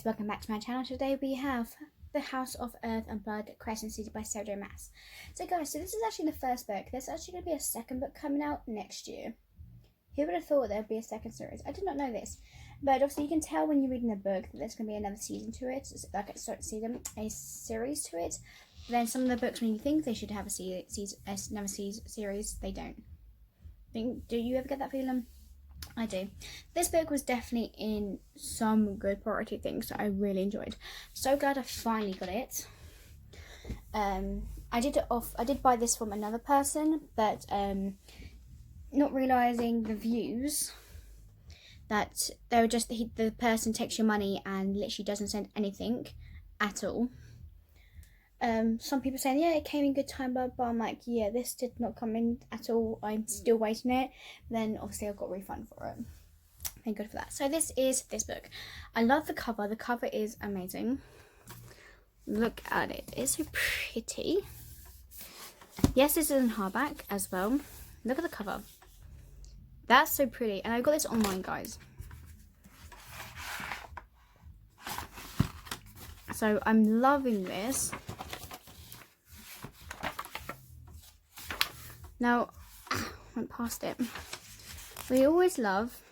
guys, welcome back to my channel. Today we have The House of Earth and Blood, Crescent City by Maas. So guys, this is actually the first book. There's actually going to be a second book coming out next year. Who would have thought there would be a second series? I did not know this. But obviously you can tell when you're reading the book that there's going to be another season to it. It's like a series to it. But then some of the books, when you think they should have another series, they don't. Do you ever get that feeling? I do. This book was definitely in some good priority things that I really enjoyed. So glad I finally got it. I did buy this from another person, but not realising the views that they were just the person takes your money and literally doesn't send anything at all. Some people saying, yeah, it came in good time, but I'm like, yeah, this did not come in at all. I'm still waiting it. Then obviously I've got a refund for it. Thank God for that. So this is this book. I love the cover. The cover is amazing. Look at it. It's so pretty. Yes, this is in hardback as well. Look at the cover. That's so pretty. And I got this online, guys. So I'm loving this. Now, went past it. We always love,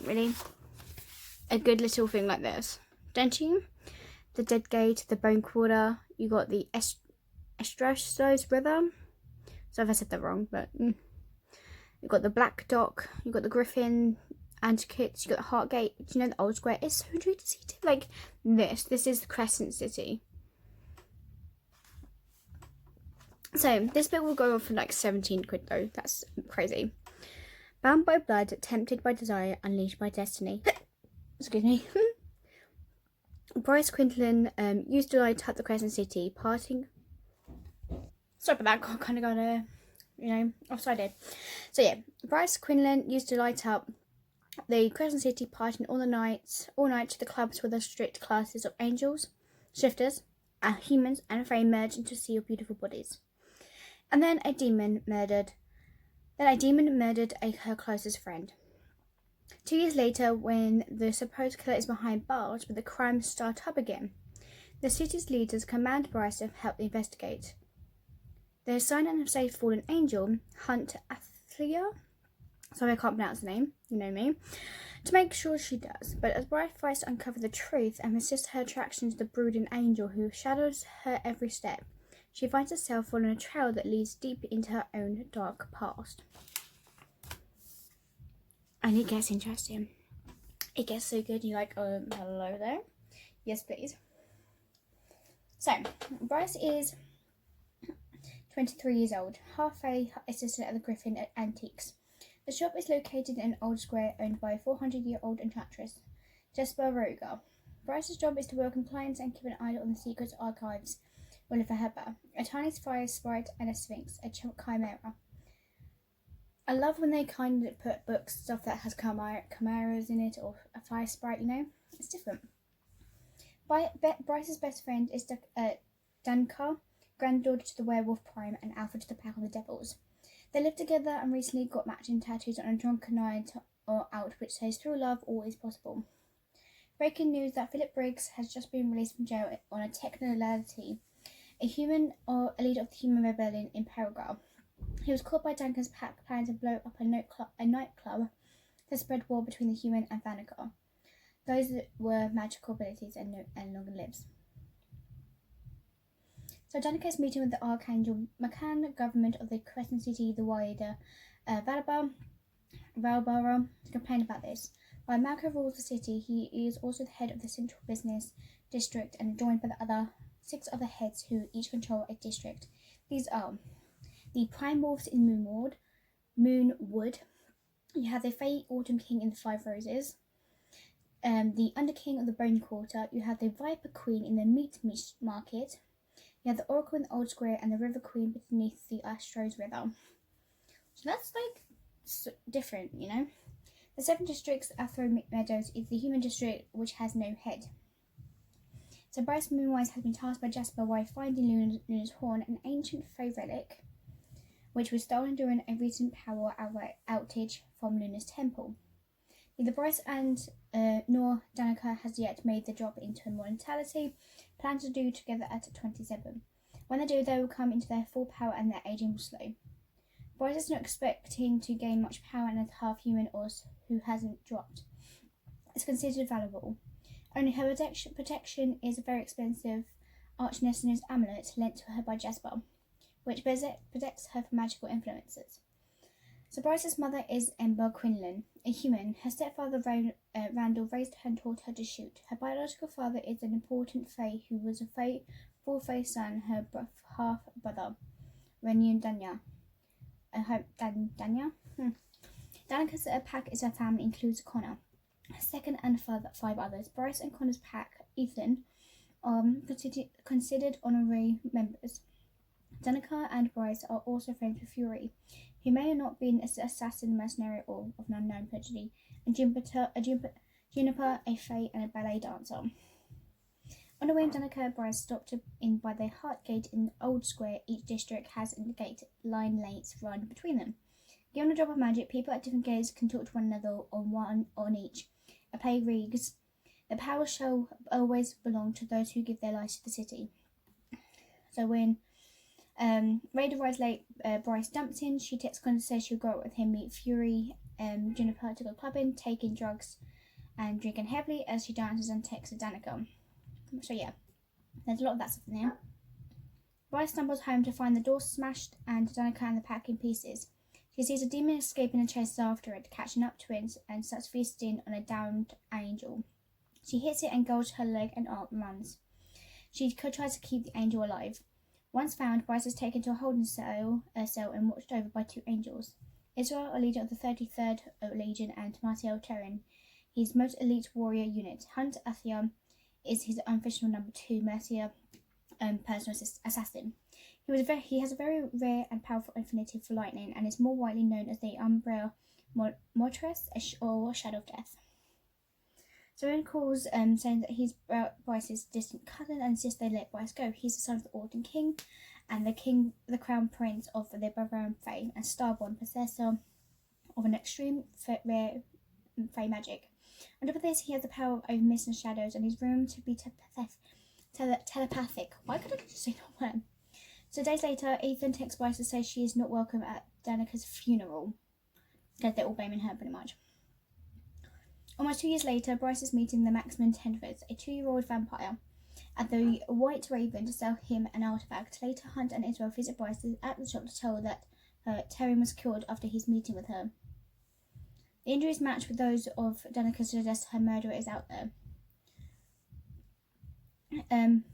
really, a good little thing like this, don't you? The Dead Gate, the Bone Quarter, you got the Estrossos River. So if I said that wrong, but you got the Black Dock, you got the Griffin, Antiquities, you got the Heartgate. Do you know the Old Square? It's so true to see it like this. This is the Crescent City. So, this book will go on for like 17 quid though. That's crazy. Bound by blood, tempted by desire, unleashed by destiny. Excuse me. Bryce Quinlan used to light up the Crescent City, parting... Sorry about that, kind of got offsided. So yeah, Bryce Quinlan used to light up the Crescent City, partying all night to the clubs with the strict classes of angels, shifters, humans, and fey merged into a sea of beautiful bodies. And then a demon murdered her closest friend. 2 years later, when the supposed killer is behind bars, but the crimes start up again, the city's leaders command Bryce to help investigate. They assign an unsafe fallen angel, Hunt Athlia, sorry I can't pronounce the name, you know me, to make sure she does. But as Bryce tries to uncover the truth and resist her attraction to the brooding angel who shadows her every step, she finds herself following a trail that leads deep into her own dark past. And it gets interesting. It gets so good. You're like, hello there. Yes, please. So, Bryce is 23 years old, half a assistant at the Griffin at Antiques. The shop is located in an old square owned by a 400-year-old enchantress, Jesper Roger. Bryce's job is to welcome clients and keep an eye on the secret archives. Oliver Heber, a tiny fire sprite, and a sphinx, a chimera. I love when they kind of put books, stuff that has chimeras in it, or a fire sprite, you know? It's different. Bryce's best friend is Danica, granddaughter to the werewolf Prime and alpha to the pack of the devils. They live together and recently got matching tattoos on a drunken night out, which says through love all is possible. Breaking news that Philip Briggs has just been released from jail on a technicality. A leader of the human rebellion in Paraguay. He was caught by Duncan's pack planning to blow up a nightclub to spread war between the human and Vanagar. Those were magical abilities and longer lives. So Danica is meeting with the Archangel Macan, government of the Crescent City, the wider Valbara, to complain about this. While Malco rules the city, he is also the head of the central business district and joined by the 6 other heads who each control a district. These are the Prime Wolves in Moonwood. You have the Fey Autumn King in the 5 Roses. The Underking of the Bone Quarter. You have the Viper Queen in the Meat Market. You have the Oracle in the Old Square and the River Queen beneath the Astros River. So that's like different, you know. The 7 districts, Afro Meadows, is the human district which has no head. So Bryce Moonwise has been tasked by Jasper by finding Luna's horn, an ancient fey relic, which was stolen during a recent power outage from Luna's temple. Neither Bryce and nor Danica has yet made the drop into immortality, plan to do together at 27. When they do, they will come into their full power and their aging will slow. Bryce is not expecting to gain much power and a half-human horse who hasn't dropped. It's considered valuable. Only her protection is a very expensive arch-Nestor's amulet lent to her by Jasper, which protects her from magical influences. So Bryce's mother is Ember Quinlan, a human. Her stepfather Randall raised her and taught her to shoot. Her biological father is an important Fae who was a full Fae son, her half-brother, Renian Danya. Danica's pack is her family, includes Connor, second and 5 others. Bryce and Connor's pack, Ethan, are considered honorary members. Danica and Bryce are also friends with Fury, who may have not been an assassin, mercenary, or of an unknown prodigy, and Juniper, a Fae and a ballet dancer. On the way, Danica and Bryce stopped in by the Heart Gate in the Old Square. Each district has a gate line lanes run between them. Given a drop of magic, people at different gates can talk to one another on each. A play reads, "The power shall always belong to those who give their lives to the city." So when Raid arrives late, Bryce dumps in. She texts Connor to say she'll go out with him, meet Fury, Juniper to go clubbing, taking drugs and drinking heavily as she dances and texts Danica. So yeah, there's a lot of that stuff in there. Bryce stumbles home to find the door smashed and Danica and the pack in pieces. She sees a demon escaping and chases after it, catching up to it and starts feasting on a downed angel. She hits it and gouges her leg and arm and runs. She tries to keep the angel alive. Once found, Bryce is taken to a holding cell and watched over by 2 angels. Israel, a leader of the 33rd Legion, and Martial Terran, his most elite warrior unit. Hunt Athia is his unofficial number 2 Mercia personal assassin. He has a very rare and powerful affinity for lightning and is more widely known as the Umbra Mortress or Shadow of Death. Someone calls saying that he's Bryce's distant cousin and insists they let Bryce go. He's the son of the Orton King and the crown prince of the Bavarian Fae and Starborn, possessor of an extreme rare Fae magic. On top of this, he has the power over mist and shadows and is rumored to be telepathic. Why could I just say that word? So days later, Ethan texts Bryce to say she is not welcome at Danica's funeral. Because they're all blaming her pretty much. Almost 2 years later, Bryce is meeting the Maximum Tenford, a 2-year-old vampire, at the White Raven to sell him an artifact. Later, Hunt and Israel visit Bryce at the shop to tell that Terry was killed after his meeting with her. The injuries match with those of Danica, suggests her murderer is out there.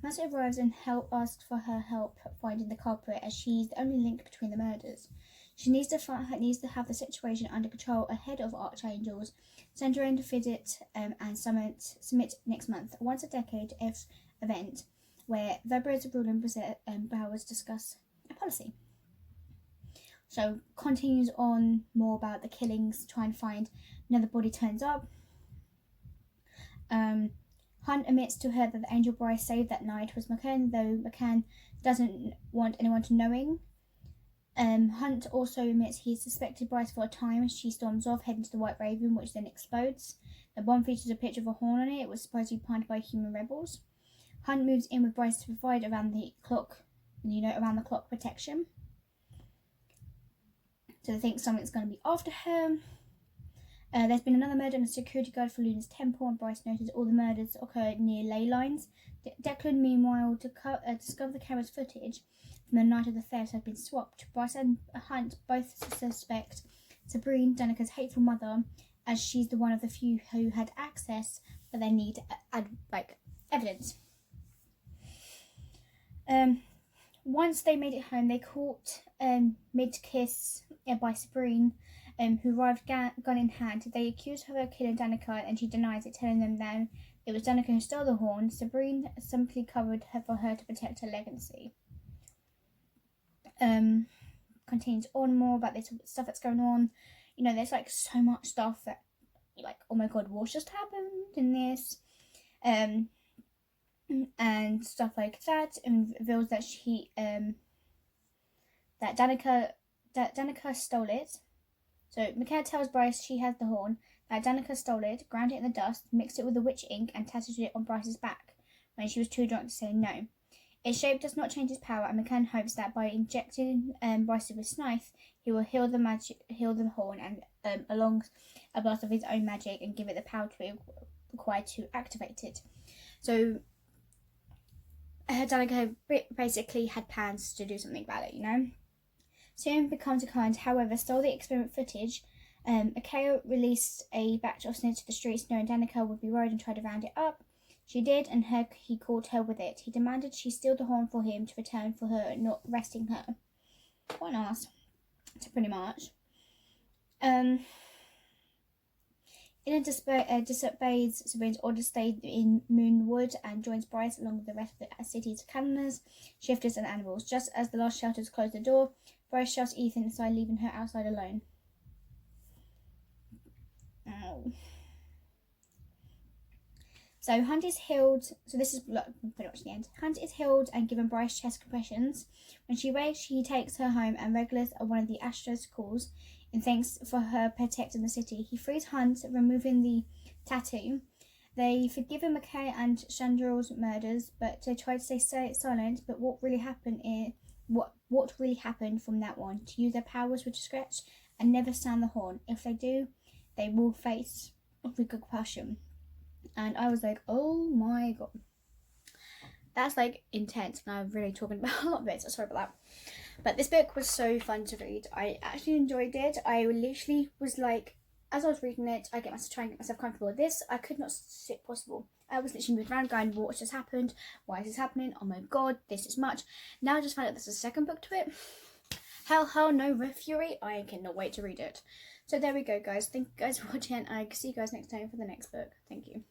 Maas arrives and asks for her help finding the culprit, as she's the only link between the murders. She needs to have the situation under control ahead of Archangels. Send her in to visit and submit next month. Once a decade event where Vibrators of ruling powers discuss a policy. So continues on more about the killings, try and find another body turns up. Hunt admits to her that the angel Bryce saved that night was McCann, though McCann doesn't want anyone to knowing. Hunt also admits he suspected Bryce for a time as she storms off, heading to the White Raven, which then explodes. The bomb features a picture of a horn on it. It was supposedly planted by human rebels. Hunt moves in with Bryce to provide around the clock protection. So they think something's going to be after her. There's been another murder on a security guard for Luna's temple, and Bryce noticed all the murders occurred near ley lines. Declan, meanwhile, discovered the camera's footage from the night of the theft had been swapped. Bryce and Hunt both suspect Sabrine, Danica's hateful mother, as she's the one of the few who had access, but they need evidence. Once they made it home, they caught mid-kiss by Sabrine, who arrived gun in hand. They accused her of killing Danica, and she denies it, telling them that it was Danica who stole the horn. Sabrine simply covered her for her to protect her legacy. Continues on more about this stuff that's going on. You know, there's so much stuff that you're like, oh my god, what just happened in this? And stuff like that, and reveals that Danica stole it. So McCann tells Bryce she has the horn. that Danica stole it, ground it in the dust, mixed it with the witch ink, and tattooed it on Bryce's back when she was too drunk to say no. Its shape does not change its power, and McCann hopes that by injecting Bryce with Scythe, he will heal the horn, and along a blast of his own magic, and give it the power to be required to activate it. So Danica basically had plans to do something about it, you know. Soon becomes a kind, however, stole the experiment footage. Akeo released a batch of snitch to the streets, knowing Danica would be worried and tried to round it up. She did, and he caught her with it. He demanded she steal the horn for him to return for her not arresting her. Quite nice. So pretty much. Ina disobeys Sabrine's order, stays in Moonwood, and joins Bryce along with the rest of the city's cannoners, shifters, and animals. Just as the last shelters close the door, Bryce shoves Ethan inside, leaving her outside alone. Ow. So Hunt is healed. So this is pretty much the end. Hunt is healed and given Bryce chest compressions. When she wakes, he takes her home, and Regulus, one of the Astros, calls in thanks for her protecting the city. He frees Hunt, removing the tattoo. They forgive McKay and Chandral's murders, but they try to stay silent. But what really happened from that one? To use their powers with scratch and never sound the horn. If they do, they will face repercussion. And I was like, oh my god, that's like intense, and I'm really talking about a lot of it, so sorry about that. But this book was so fun to read. I actually enjoyed it. I literally was like, as I was reading it, I try and get myself comfortable with this. I could not sit possible. I was literally moving around going, what just happened? Why is this happening? Oh my god, this is much. Now I just found out there's a second book to it. Hell no, Fury. I cannot wait to read it. So there we go, guys. Thank you guys for watching, and I see you guys next time for the next book. Thank you.